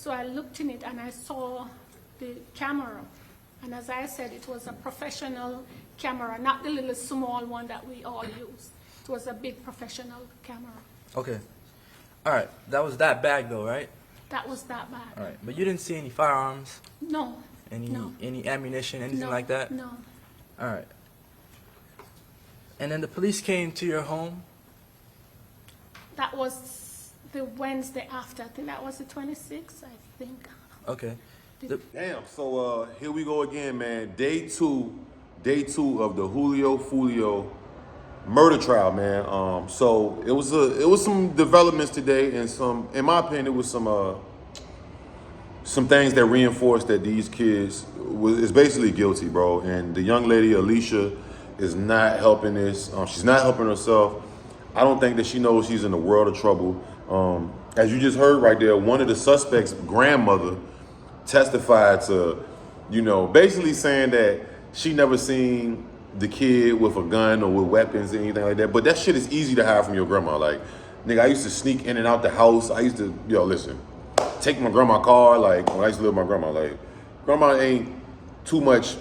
So I looked in it and I saw the camera. And as I said, it was a professional camera, not the little small one that we all use. It was a big professional camera. Okay. All right. That was that bag, though, right? That was that bag. All right. But you didn't see any firearms? No. Any ammunition, anything like that? No. All right. And then the police came to your home? That was the Wednesday after. I think that was the 26th, I think. Okay. Damn, so here we go again, man. Day two of the Julio Foolio murder trial, man. So it was some developments today, and in my opinion, it was some things that reinforced that these kids is basically guilty, bro. And the young lady Alicia is not helping this. She's not helping herself. I don't think that she knows she's in a world of trouble. As you just heard right there, one of the suspects' grandmother testified to, basically saying that she never seen the kid with a gun or with weapons or anything like that. But that shit is easy to hide from your grandma. Like, nigga, I used to sneak in and out the house. I used to, listen, take my grandma's car. Like, when I used to live with my grandma, like, grandma ain't too much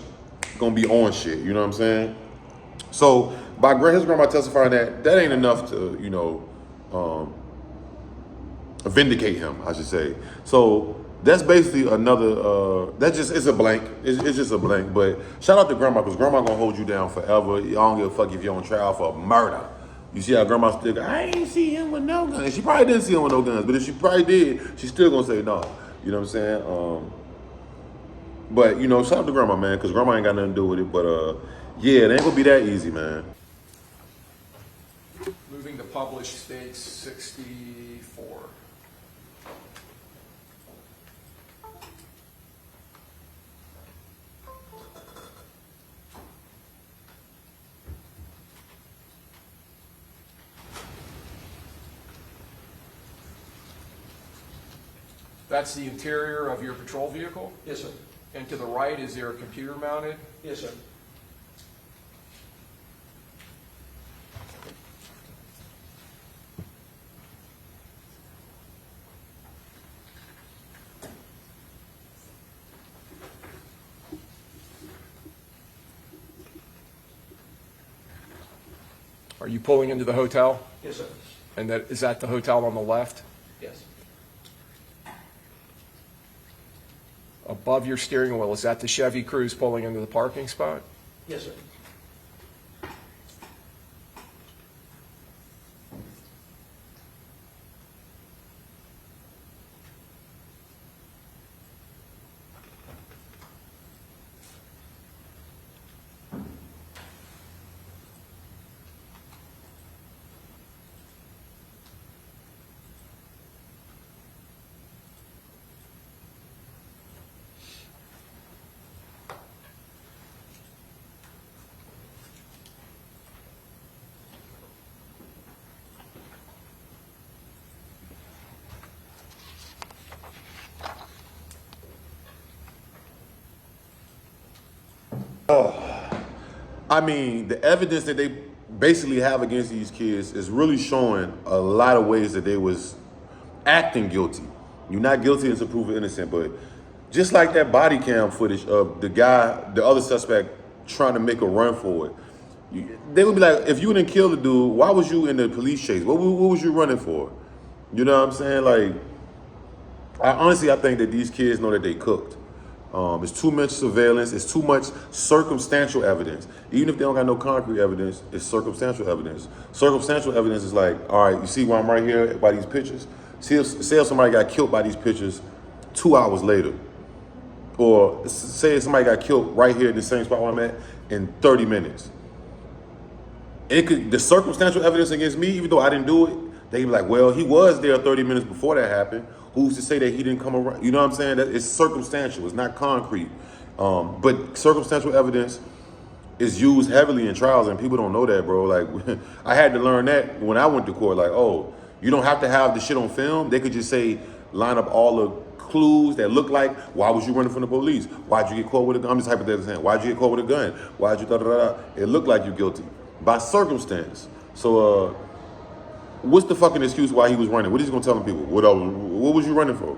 gonna be on shit. You know what I'm saying? So by his grandma testifying that ain't enough to, vindicate him, I should say. So that's basically another, it's a blank. It's just a blank. But shout out to grandma, because grandma gonna hold you down forever. I don't give a fuck if you're on trial for murder. You see how grandma still, I ain't see him with no guns. She probably didn't see him with no guns, but if she probably did, she's still gonna say no. You know what I'm saying? But, shout out to grandma, man, because grandma ain't got nothing to do with it. But, yeah, it ain't gonna be that easy, man. Moving to published states 64. That's the interior of your patrol vehicle? Yes, sir. And to the right, is there a computer mounted? Yes, sir. Are you pulling into the hotel? Yes, sir. And is that the hotel on the left? Yes. Above your steering wheel, is that the Chevy Cruze pulling into the parking spot? Yes, sir. I mean, the evidence that they basically have against these kids is really showing a lot of ways that they was acting guilty. You're not guilty until proven innocent, but just like that body cam footage of the guy, the other suspect trying to make a run for it, they would be like, if you didn't kill the dude, why was you in the police chase? What was you running for? You know what I'm saying? Like, I think that these kids know that they cooked. It's too much surveillance. It's too much circumstantial evidence. Even if they don't got no concrete evidence, it's circumstantial evidence. Circumstantial evidence is like, all right, you see why I'm right here by these pictures? Say if somebody got killed by these pictures 2 hours later. Or say if somebody got killed right here in the same spot where I'm at in 30 minutes. The circumstantial evidence against me, even though I didn't do it, they be like, well, he was there 30 minutes before that happened. Who's to say that he didn't come around? You know what I'm saying? That it's circumstantial. It's not concrete. But circumstantial evidence is used heavily in trials, and people don't know that, bro. Like, I had to learn that when I went to court. Like, oh, you don't have to have the shit on film. They could just say, line up all the clues that look like, why was you running from the police? Why'd you get caught with a gun? I'm just hypothetically saying, why'd you get caught with a gun? Why'd you da-da-da-da? It looked like you're guilty by circumstance. So, what's the fucking excuse why he was running? What is he gonna tell them people? What was you running for?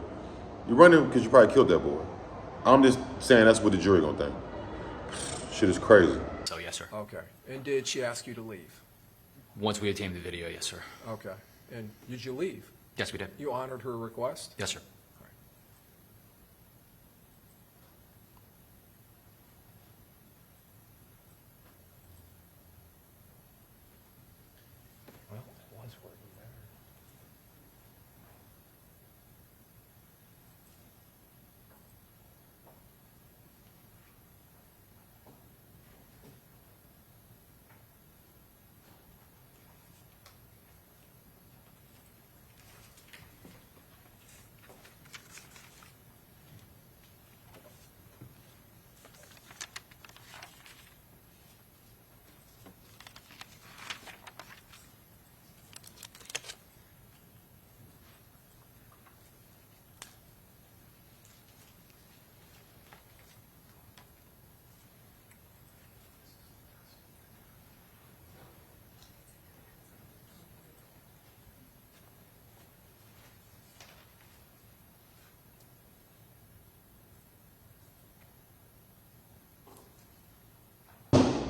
You're running because you probably killed that boy. I'm just saying that's what the jury gonna think. Shit is crazy. So, yes, sir. Okay. And did she ask you to leave? Once we obtained the video, yes, sir. Okay. And did you leave? Yes, we did. You honored her request? Yes, sir. Well, it was working better.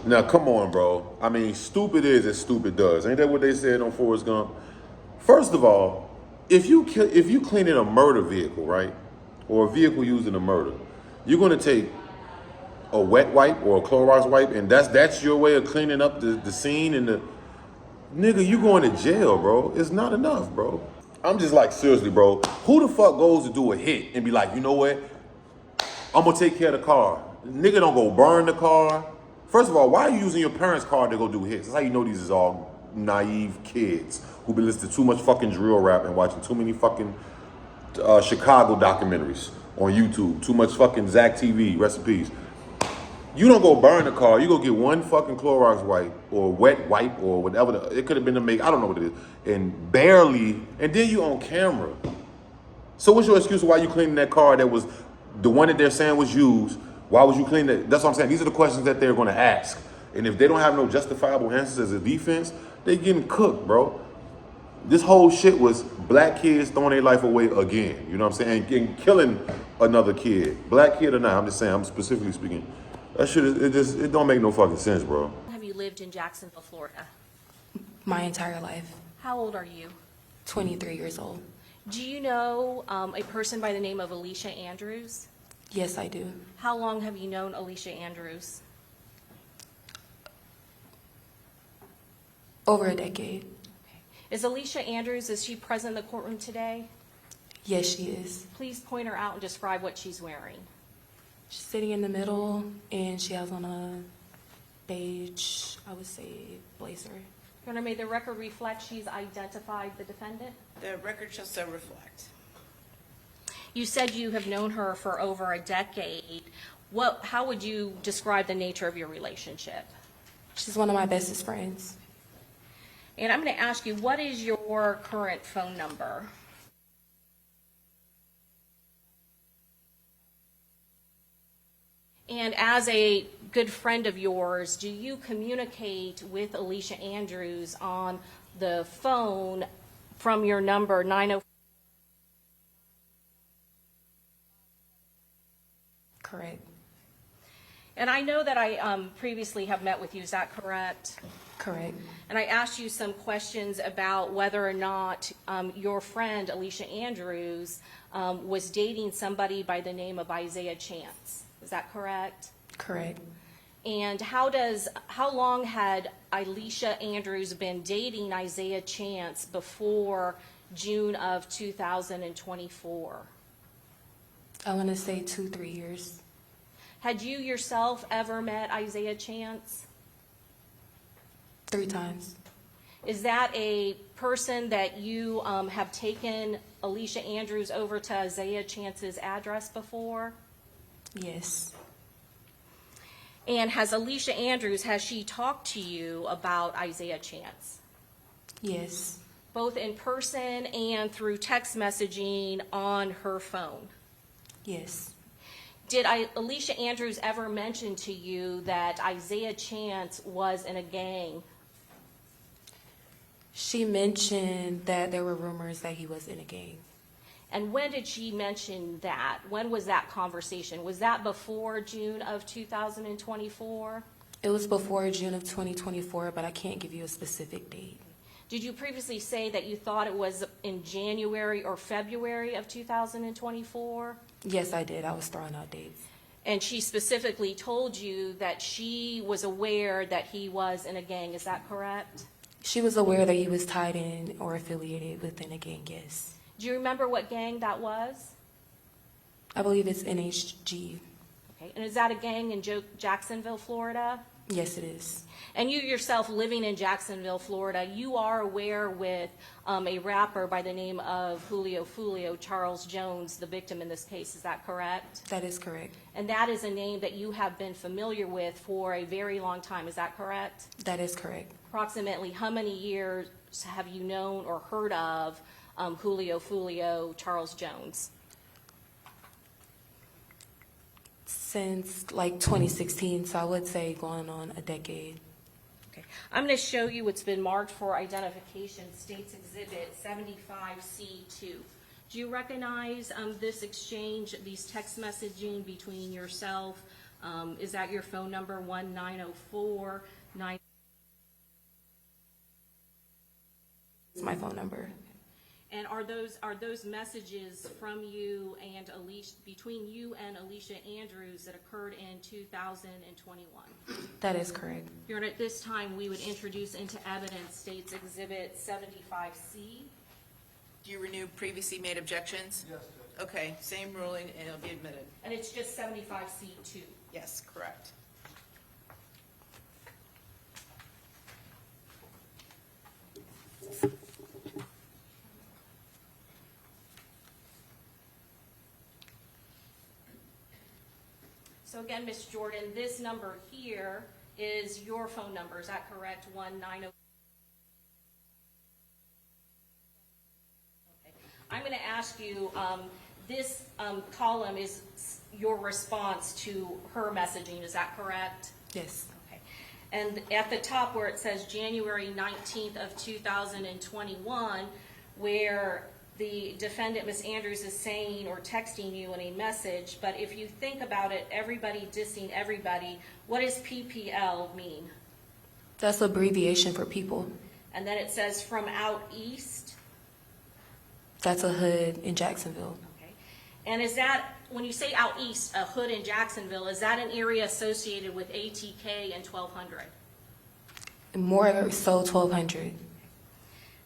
Now, come on, bro. I mean, stupid is as stupid does. Ain't that what they said on Forrest Gump? First of all, if you cleaning a murder vehicle, right, or a vehicle used in a murder, you're gonna take a wet wipe or a Clorox wipe, and that's your way of cleaning up the scene and the nigga. You going to jail, bro? It's not enough, bro. I'm just like, seriously, bro. Who the fuck goes to do a hit and be like, you know what? I'm gonna take care of the car. Nigga don't go burn the car. First of all, why are you using your parents' car to go do hits? That's how you know these is all naive kids who been listening to too much fucking drill rap and watching too many fucking Chicago documentaries on YouTube. Too much fucking Zach TV recipes. You don't go burn the car. You go get one fucking Clorox wipe or wet wipe or whatever. It could have been to make, I don't know what it is. And barely, and then you on camera. So what's your excuse for why you cleaning that car that was the one that they're saying was used? Why would you clean that? That's what I'm saying. These are the questions that they're going to ask. And if they don't have no justifiable answers as a defense, they getting cooked, bro. This whole shit was black kids throwing their life away again. You know what I'm saying? And killing another kid. Black kid or not, I'm just saying, I'm specifically speaking. That shit, it don't make no fucking sense, bro. Have you lived in Jacksonville, Florida? My entire life. How old are you? 23 years old. Do you know a person by the name of Alicia Andrews? Yes, I do. How long have you known Alicia Andrews? Over a decade. Is Alicia Andrews, is she present in the courtroom today? Yes, she is. Please point her out and describe what she's wearing. She's sitting in the middle, and she has on a beige, I would say, blazer. Your Honor, may the record reflect she's identified the defendant? The record shall so reflect. You said you have known her for over a decade. How would you describe the nature of your relationship? She's one of my bestest friends. And I'm going to ask you, what is your current phone number? And as a good friend of yours, do you communicate with Alicia Andrews on the phone from your number 904? Correct. And I know that I previously have met with you, is that correct? Correct. And I asked you some questions about whether or not your friend, Alicia Andrews, was dating somebody by the name of Isaiah Chance. Is that correct? Correct. And how long had Alicia Andrews been dating Isaiah Chance before June of 2024? I want to say 2-3 years. Had you yourself ever met Isaiah Chance? 3 times. Is that a person that you have taken Alicia Andrews over to Isaiah Chance's address before? Yes. And has Alicia Andrews, has she talked to you about Isaiah Chance? Yes. Both in person and through text messaging on her phone? Yes. Did Alicia Andrews ever mention to you that Isaiah Chance was in a gang? She mentioned that there were rumors that he was in a gang. And when did she mention that? When was that conversation? Was that before June of 2024? It was before June of 2024, but I can't give you a specific date. Did you previously say that you thought it was in January or February of 2024? Yes, I did. I was throwing out dates. And she specifically told you that she was aware that he was in a gang, is that correct? She was aware that he was tied in or affiliated within a gang, yes. Do you remember what gang that was? I believe it's NHG. Okay, and is that a gang in Jacksonville, Florida? Yes, it is. And you yourself living in Jacksonville, Florida, you are aware with a rapper by the name of Julio Foolio, Charles Jones, the victim in this case, is that correct? That is correct. And that is a name that you have been familiar with for a very long time, is that correct? That is correct. Approximately how many years have you known or heard of Julio Foolio, Charles Jones? Since like 2016, so I would say going on a decade. Okay. I'm going to show you what's been marked for identification, States Exhibit 75C2. Do you recognize this exchange, these text messaging between yourself? Is that your phone number, 1-904-9? It's my phone number. And are those messages from you and between you and Alicia Andrews that occurred in 2021? That is correct. Your Honor, at this time, we would introduce into evidence States Exhibit 75C. Do you renew previously made objections? Yes. Okay, same ruling, and it'll be admitted. And it's just 75C2. Yes, correct. So again, Ms. Jordan, this number here is your phone number, is that correct? 1-904. Okay. I'm going to ask you, this column is your response to her messaging, is that correct? Yes. Okay. And at the top where it says January 19th of 2021, where the defendant, Ms. Andrews, is saying or texting you in a message, but if you think about it, everybody dissing everybody, what does PPL mean? That's abbreviation for people. And then it says from out east. That's a hood in Jacksonville. Okay. And is that, when you say out east, a hood in Jacksonville, is that an area associated with ATK and 1200? More so 1200.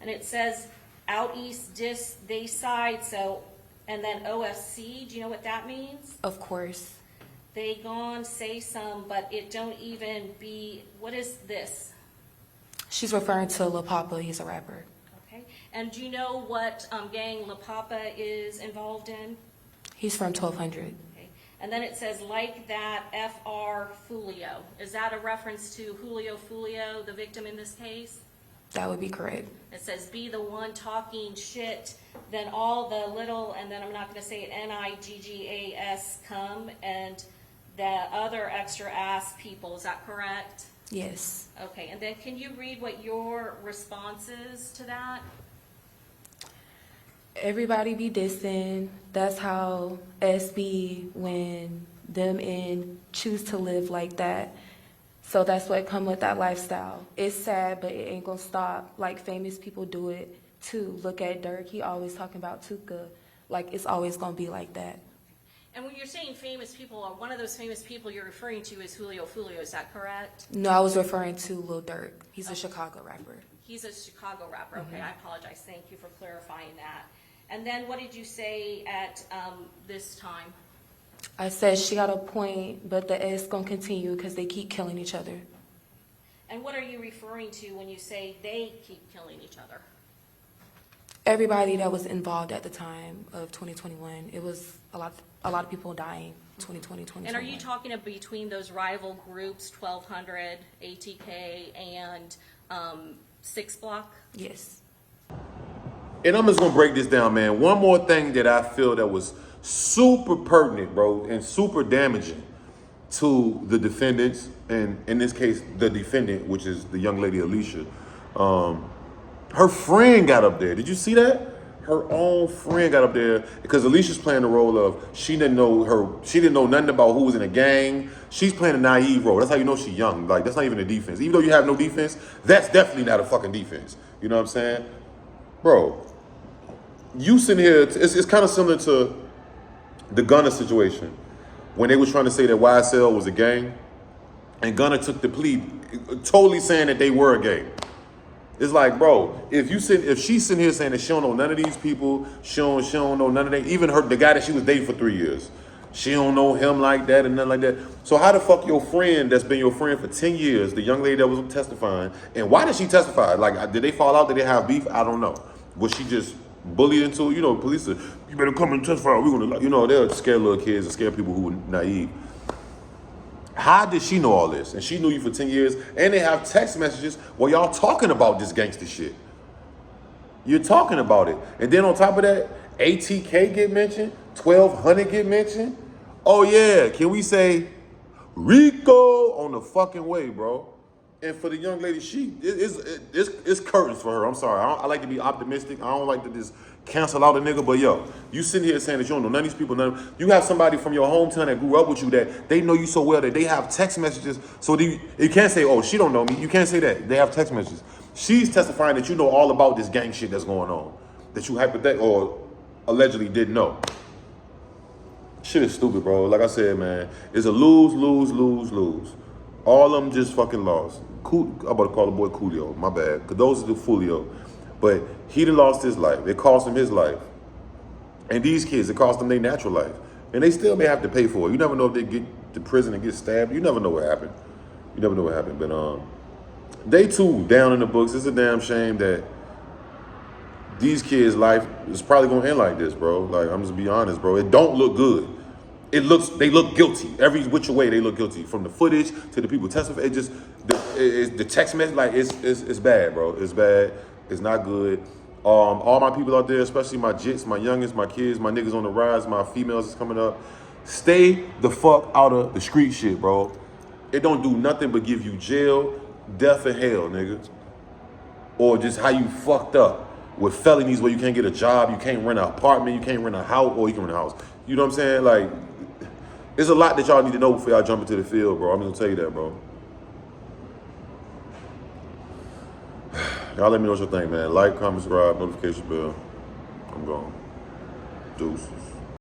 And it says out east, dis, they side, so, and then OFC, do you know what that means? Of course. They gone, say some, but it don't even be, what is this? She's referring to Lil Papa. He's a rapper. Okay, and do you know what gang La Papa is involved in? He's from 1200. Okay, and then it says like that FR Foolio. Is that a reference to Julio Foolio, the victim in this case? That would be correct. It says, be the one talking shit, then all the little, and then I'm not going to say it, NIGGAS come, and the other extra ass people. Is that correct? Yes. Okay, and then can you read what your response is to that? Everybody be dissing. That's how SB when them and choose to live like that. So that's what come with that lifestyle. It's sad, but it ain't gonna stop. Like famous people do it too. Look at Dirk. He always talking about Tuka. Like it's always gonna be like that. And when you're saying famous people, one of those famous people you're referring to is Julio Foolio, is that correct? No, I was referring to Lil Durk. He's a Chicago rapper. He's a Chicago rapper. Okay, I apologize. Thank you for clarifying that. And then what did you say at this time? I said she got a point, but the S gonna continue because they keep killing each other. And what are you referring to when you say they keep killing each other? Everybody that was involved at the time of 2021, it was a lot of people dying. 2020, 2021. And are you talking about between those rival groups, 1200, ATK, and 6 Block? Yes. And I'm just gonna break this down, man. One more thing that I feel that was super pertinent, bro, and super damaging to the defendants, and in this case, the defendant, which is the young lady Alicia. Her friend got up there. Did you see that? her own friend got up there because Alicia's playing the role of she didn't know nothing about who was in a gang. She's playing a naive role. That's how you know she's young. Like, that's not even a defense. Even though you have no defense, that's definitely not a fucking defense. You know what I'm saying? Bro, you sitting here, it's kind of similar to the Gunner situation when they was trying to say that YSL was a gang and Gunner took the plea totally saying that they were a gang. It's like, bro, if she's sitting here saying that she don't know none of these people, she don't know none of them, even the guy that she was dating for 3 years, she don't know him like that and nothing like that. So how the fuck your friend that's been your friend for 10 years, the young lady that was testifying, and why did she testify? Like, did they fall out? Did they have beef? I don't know. Was she just bullied into, police said, you better come and testify, we're gonna, they'll scare little kids and scare people who were naive. How did she know all this? And she knew you for 10 years, and they have text messages where y'all talking about this gangster shit. You're talking about it. And then on top of that, ATK get mentioned, 1200 get mentioned. Oh yeah, can we say Rico on the fucking way, bro? And for the young lady, it's curtains for her. I'm sorry. I like to be optimistic. I don't like to just cancel out a nigga. But yo, you sitting here saying that you don't know none of these people. You have somebody from your hometown that grew up with you that they know you so well that they have text messages. So you can't say, oh, she don't know me. You can't say that. They have text messages. She's testifying that you know all about this gang shit that's going on. That you or allegedly didn't know. Shit is stupid, bro. Like I said, man, it's a lose, lose, lose, lose. All of them just fucking lost. I'm about to call the boy Julio. My bad. Because those are the Foolio. But he done lost his life. It cost him his life. And these kids, it cost them their natural life. And they still may have to pay for it. You never know if they get to prison and get stabbed. You never know what happened. But day 2, down in the books. It's a damn shame that these kids' life is probably going to end like this, bro. Like, I'm just be honest, bro. It don't look good. They look guilty. Every which way they look guilty. From the footage to the people testifying, the text message, like it's bad, bro. It's bad. It's not good. All my people out there, especially my jits, my youngest, my kids, my niggas on the rise, my females is coming up. Stay the fuck out of the street shit, bro. It don't do nothing but give you jail, death, and hell, nigga. Or just how you fucked up with felonies where you can't get a job, you can't rent an apartment, you can't rent a house, or you can rent a house. You know what I'm saying? Like, there's a lot that y'all need to know before y'all jump into the field, bro. I'm gonna tell you that, bro. Y'all let me know what you think, man. Like, comment, subscribe, notification bell. I'm gone. Deuces.